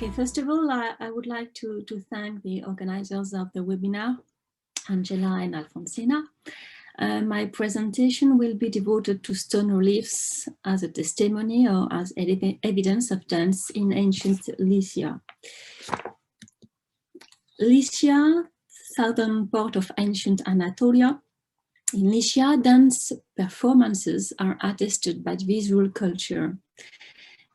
Okay, first of all, I would like to thank the organizers of the webinar, Angela and Alfonsina. My presentation will be devoted to stone reliefs as a testimony or as evidence of dance in ancient Lycia. Lycia, southern part of ancient Anatolia. In Lycia, dance performances are attested by visual culture.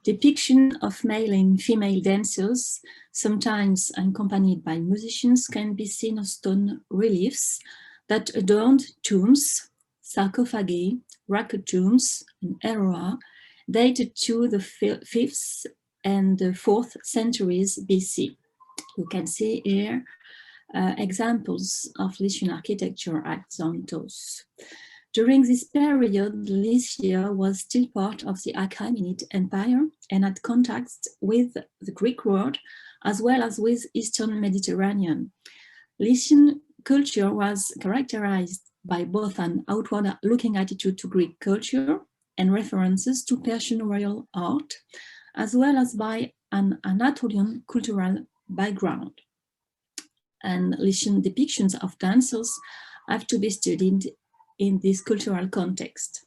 Depiction of male and female dancers, sometimes accompanied by musicians, can be seen on stone reliefs that adorned tombs, sarcophagi, rock tombs, and Heroa, dated to the 5th and the 4th centuries BC. You can see here examples of Lycian architecture at Zantos. During this period, Lycia was still part of the Achaemenid Empire and had contacts with the Greek world as well as with Eastern Mediterranean. Lycian culture was characterized by both an outward-looking attitude to Greek culture and references to Persian royal art, as well as by an Anatolian cultural background. And Lycian depictions of dancers have to be studied in this cultural context.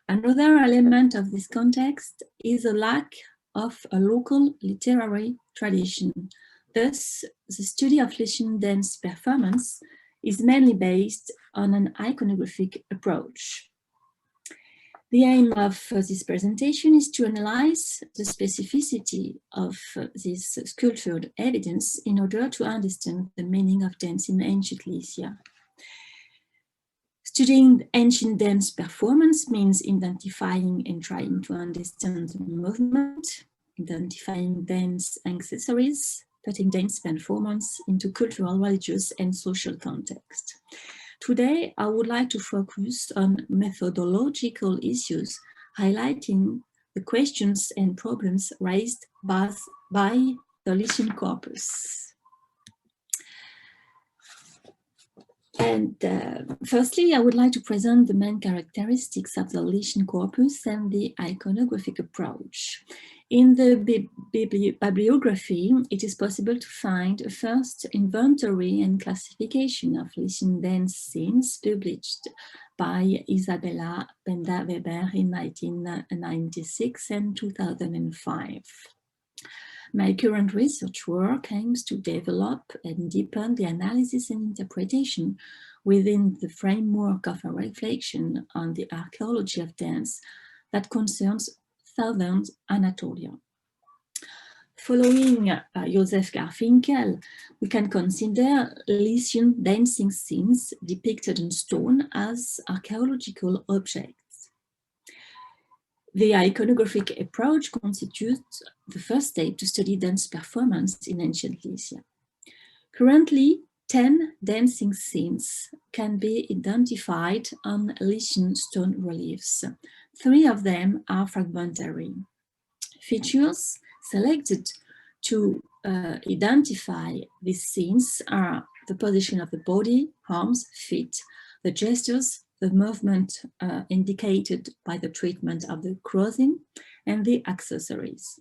Another element of this context is a lack of a local literary tradition. Thus, the study of Lycian dance performance is mainly based on an iconographic approach. The aim of this presentation is to analyze the specificity of this sculptured evidence in order to understand the meaning of dance in ancient Lycia. Studying ancient dance performance means identifying and trying to understand the movement, identifying dance accessories, putting dance performance into cultural, religious, and social context. Today, I would like to focus on methodological issues, highlighting the questions and problems raised by the Lycian corpus. And firstly, I would like to present the main characteristics of the Lycian corpus and the iconographic approach. In the bibliography, it is possible to find a first inventory and classification of Lycian dance scenes published by Isabella Benda-Weber in 1996 and 2005. My current research work aims to develop and deepen the analysis and interpretation within the framework of a reflection on the archaeology of dance that concerns southern Anatolia. Following Joseph Garfinkel, we can consider Lycian dancing scenes depicted in stone as archaeological objects. The iconographic approach constitutes the first step to study dance performance in ancient Lycia. Currently, 10 dancing scenes can be identified on Lycian stone reliefs. 3 of them are fragmentary. Features selected to identify these scenes are the position of the body, arms, feet, the gestures, the movement indicated by the treatment of the clothing, and the accessories.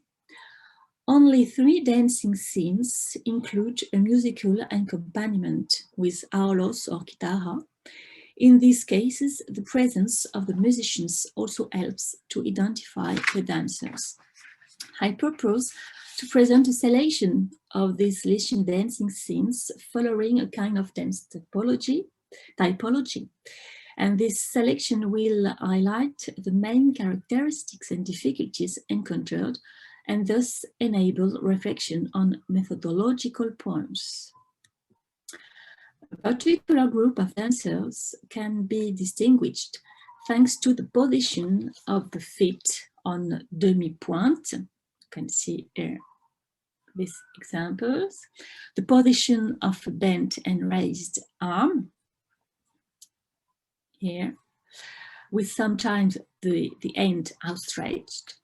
Only 3 dancing scenes include a musical accompaniment with aulos or guitarra. In these cases, the presence of the musicians also helps to identify the dancers. I propose to present a selection of these Lycian dancing scenes following a kind of dance typology. And this selection will highlight the main characteristics and difficulties encountered and thus enable reflection on methodological points. A particular group of dancers can be distinguished thanks to the position of the feet on demi-pointe. You can see here these examples. The position of a bent and raised arm, here, with sometimes the end outstretched.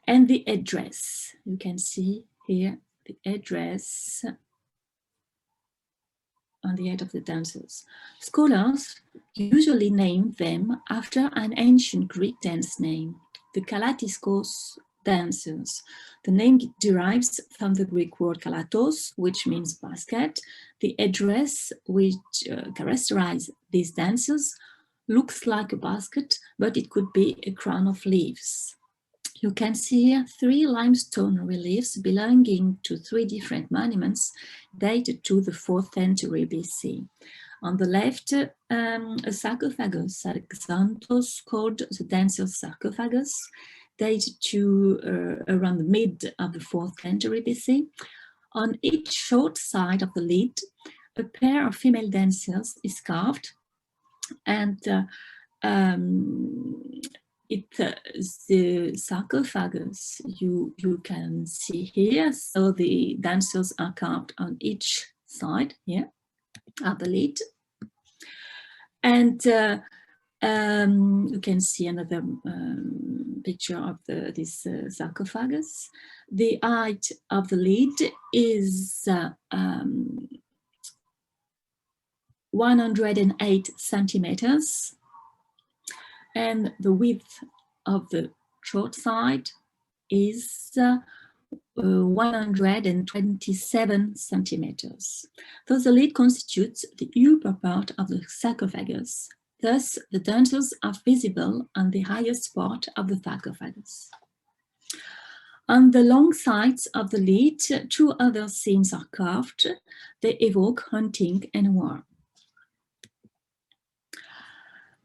And the headdress, you can see here the headdress on the head of the dancers. Scholars usually name them after an ancient Greek dance name, the Kalatiskos dancers. The name derives from the Greek word kalatos, which means basket. The headdress which characterizes these dancers looks like a basket, but it could be a crown of leaves. You can see here 3 limestone reliefs belonging to 3 different monuments dated to the 4th century BC. On the left, a sarcophagus at Xanthos called the dancer's sarcophagus, dated to around the mid of the 4th century BC. On each short side of the lid, a pair of female dancers is carved, and the sarcophagus you can see here. So the dancers are carved on each side here of the lid, and you can see another picture of this sarcophagus. The height of the lid is 108 centimeters, and the width of the short side is 127 centimeters. Thus, the lid constitutes the upper part of the sarcophagus. Thus, the dancers are visible on the highest part of the sarcophagus. On the long sides of the lid, 2 other scenes are carved. They evoke hunting and war.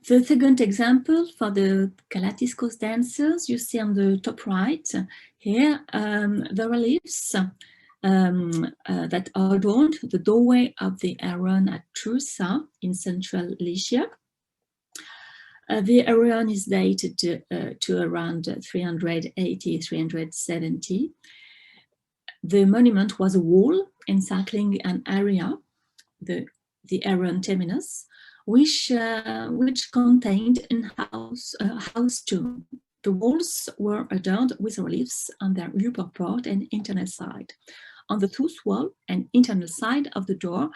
The second example for the Kalatiskos dancers, you see on the top right here the reliefs that adorned the doorway of the Aron at Trusa in central Lycia. The Aron is dated to around 380-370. The monument was a wall encircling an area, the Aron Terminus, which contained a house tomb. The walls were adorned with reliefs on their upper part and internal side. On the south wall and internal side of the door,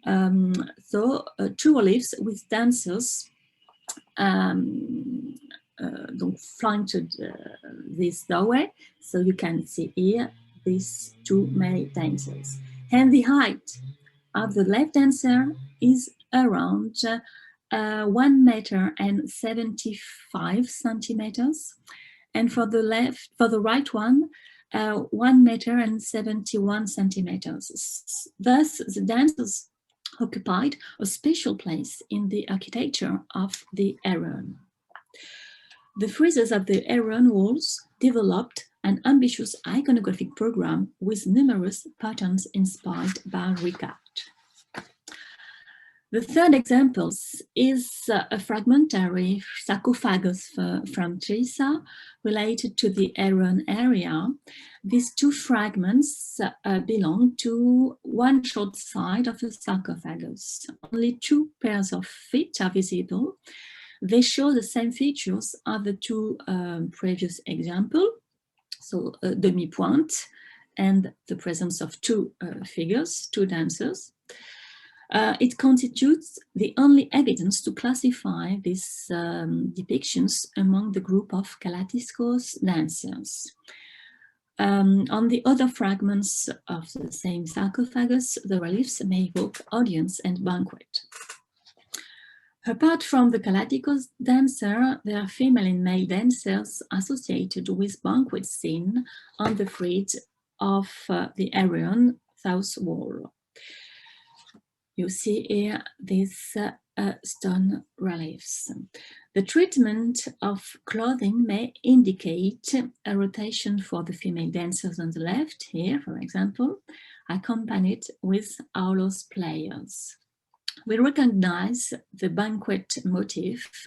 2 reliefs with dancers flanked this doorway. So you can see here these 2 male dancers. And the height of the left dancer is around 1 meter and 75 centimeters, and for the right one, 1 meter and 71 centimeters. Thus, the dancers occupied a special place in the architecture of the Aron. The friezes of the Aron walls developed an ambitious iconographic program with numerous patterns inspired by Greek art. The third example is a fragmentary sarcophagus from Chrysa related to the Aron area. These 2 fragments belong to 1 short side of the sarcophagus. Only 2 pairs of feet are visible. They show the same features of the 2 previous examples, so a demi-pointe and the presence of 2 figures, 2 dancers. It constitutes the only evidence to classify these depictions among the group of Kalatiskos dancers. On the other fragments of the same sarcophagus, the reliefs may evoke audience and banquet. Apart from the Kalatiskos dancer, there are female and male dancers associated with banquet scene on the frieze of the Aron south wall. You see here these stone reliefs. The treatment of clothing may indicate a rotation for the female dancers on the left, here, for example, accompanied with aulos players. We recognize the banquet motif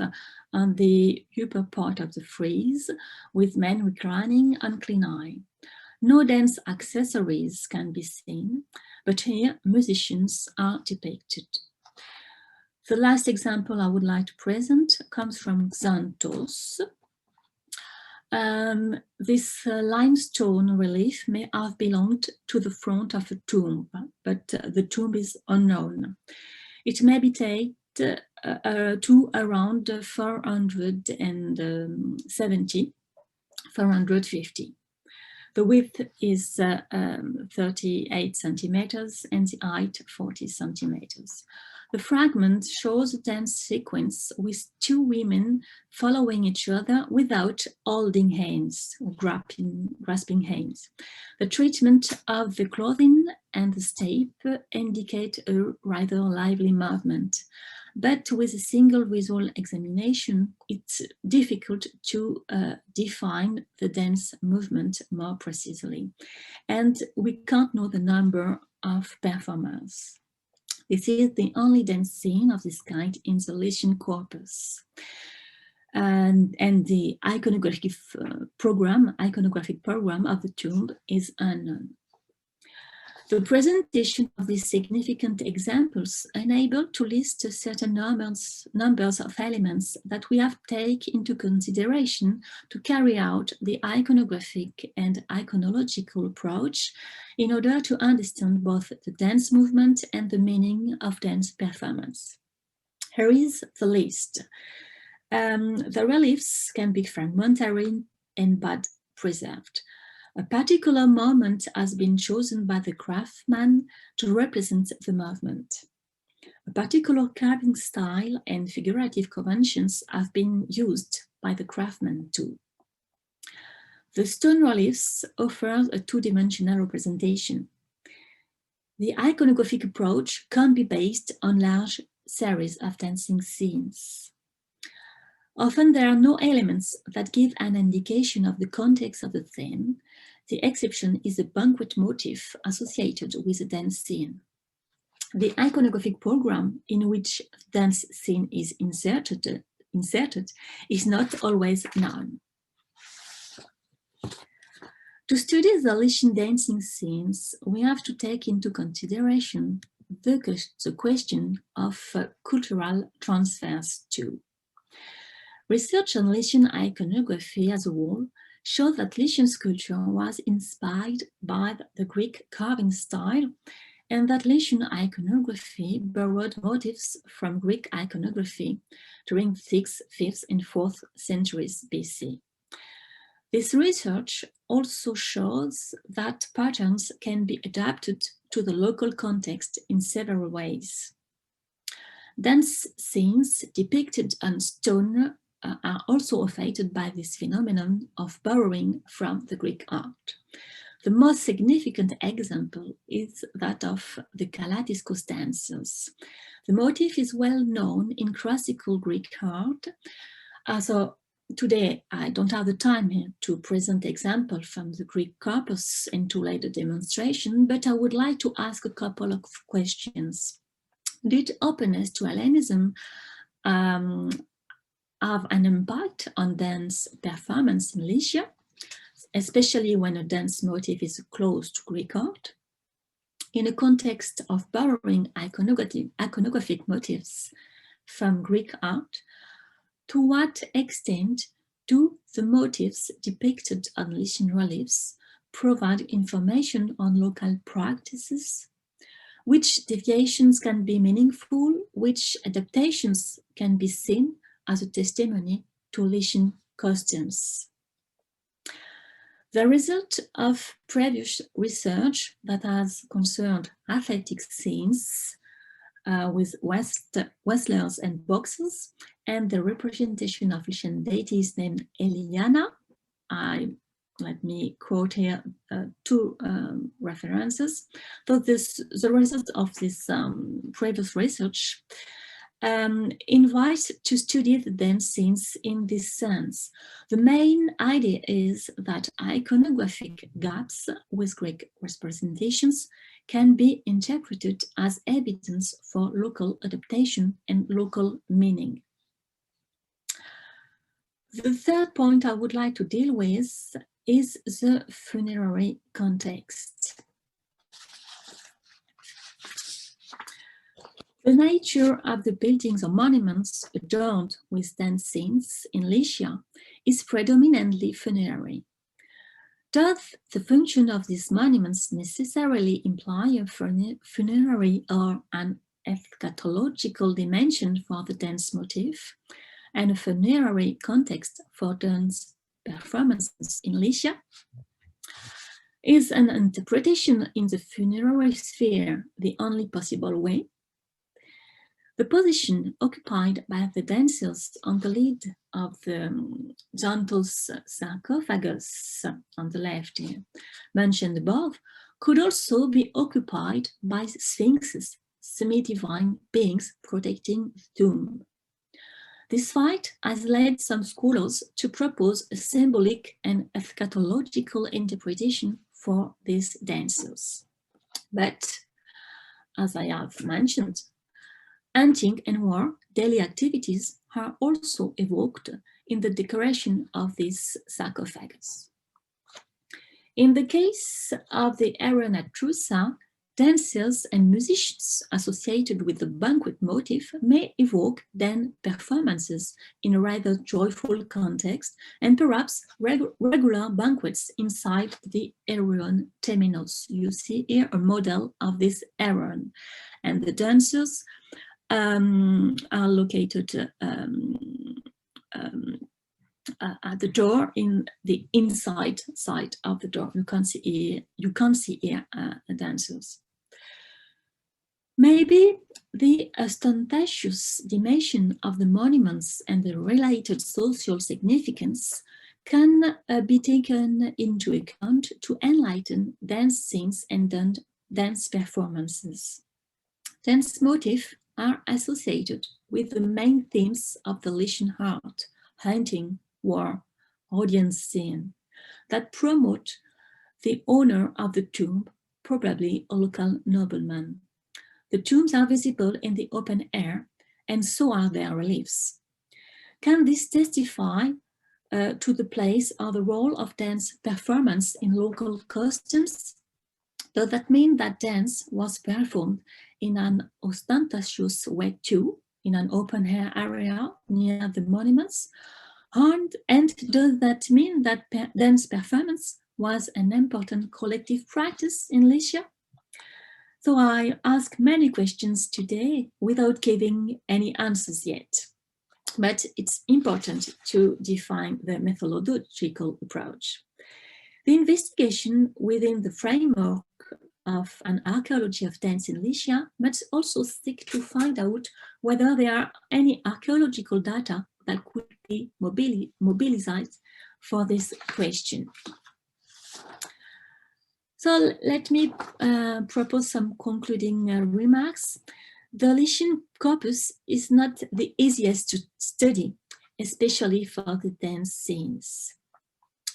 on the upper part of the frieze, with men reclining on clean eye. No dance accessories can be seen, but here musicians are depicted. The last example I would like to present comes from Xanthos. This limestone relief may have belonged to the front of a tomb, but the tomb is unknown. It may be dated to around 470 450. The width is 38 centimeters and the height 40 centimeters. The fragment shows a dance sequence with two women following each other without holding hands or grasping hands. The treatment of the clothing and the step indicate a rather lively movement. But with a single visual examination, it's difficult to define the dance movement more precisely. And we can't know the number of performers. This is the only dance scene of this kind in the Lycian corpus. And the iconographic program of the tomb is unknown. The presentation of these significant examples enable to list certain numbers of elements that we have to take into consideration to carry out the iconographic and iconological approach in order to understand both the dance movement and the meaning of dance performance. Here is the list. The reliefs can be fragmentary and bad preserved. A particular moment has been chosen by the craftsman to represent the movement. A particular carving style and figurative conventions have been used by the craftsman too. The stone reliefs offer a two-dimensional representation. The iconographic approach can be based on large series of dancing scenes. Often there are no elements that give an indication of the context of the theme. The exception is the banquet motif associated with a dance scene. The iconographic program in which the dance scene is inserted is not always known. To study the Lycian dancing scenes, we have to take into consideration the question of cultural transfers too. Research on Lycian iconography as a whole shows that Lycian sculpture was inspired by the Greek carving style and that Lycian iconography borrowed motifs from Greek iconography during 6th, 5th and 4th centuries BC. This research also shows that patterns can be adapted to the local context in several ways. Dance scenes depicted on stone are also affected by this phenomenon of borrowing from the Greek art. The most significant example is that of the Kalatiskos dancers. The motif is well known in classical Greek art. So today I don't have the time here to present examples from the Greek corpus and to lay the demonstration, but I would like to ask a couple of questions. Did openness to Hellenism have an impact on dance performance in Lycia, especially when a dance motif is close to Greek art? In a context of borrowing iconographic motifs from Greek art, to what extent do the motifs depicted on Lycian reliefs provide information on local practices? Which deviations can be meaningful? Which adaptations can be seen as a testimony to Lycian customs? The result of previous research that has concerned athletic scenes with wrestlers and boxers and the representation of Lycian deities named Eliana. Let me quote here two references. So the result of this previous research invites to study the dance scenes in this sense. The main idea is that iconographic gaps with Greek representations can be interpreted as evidence for local adaptation and local meaning. The third point I would like to deal with is the funerary context. The nature of the buildings or monuments adorned with dance scenes in Lycia is predominantly funerary. Does the function of these monuments necessarily imply a funerary or an eschatological dimension for the dance motif and a funerary context for dance performances in Lycia is an interpretation in the funerary sphere the only possible way? The position occupied by the dancers on the lid of the zantos sarcophagus on the left here, mentioned above, could also be occupied by sphinxes, semi-divine beings protecting the tomb. This fight has led some scholars to propose a symbolic and eschatological interpretation for these dancers. But, as I have mentioned, hunting and war, daily activities, are also evoked in the decoration of these sarcophagus. In the case of the Heroa at Trusa, dancers and musicians associated with the banquet motif may evoke then performances in a rather joyful context and perhaps regular banquets inside the Heroan temenos. You see here a model of this Heroan, and the dancers are located at the door in the inside side of the door. You can't see here the dancers. Maybe the ostentatious dimension of the monuments and the related social significance can be taken into account to enlighten dance scenes and dance performances. Dance motifs are associated with the main themes of the Lycian art: hunting, war, audience scene, that promote the owner of the tomb, probably a local nobleman. The tombs are visible in the open air, and so are their reliefs. Can this testify to the place or the role of dance performance in local customs? Does that mean that dance was performed in an ostentatious way too, in an open air area near the monuments? And does that mean that dance performance was an important collective practice in Lycia? So I ask many questions today without giving any answers yet. But it's important to define the methodological approach. The investigation within the framework of an archaeology of dance in Lycia must also seek to find out whether there are any archaeological data that could be mobilized for this question. So let me propose some concluding remarks. The Lycian corpus is not the easiest to study, especially for the dance scenes.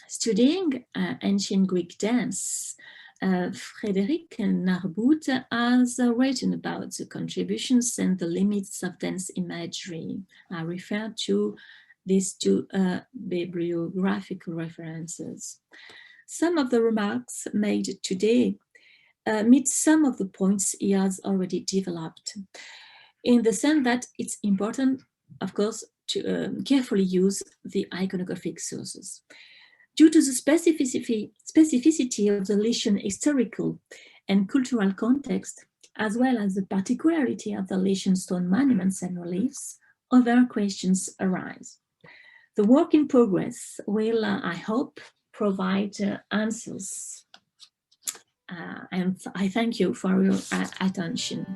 Studying ancient Greek dance, Frédéric Narbout has written about the contributions and the limits of dance imagery. I refer to these two bibliographical references. Some of the remarks made today meet some of the points he has already developed, in the sense that it's important, of course, to carefully use the iconographic sources. Due to the specificity of the Lycian historical and cultural context, as well as the particularity of the Lycian stone monuments and reliefs, other questions arise. The work in progress will, I hope, provide answers. And I thank you for your attention.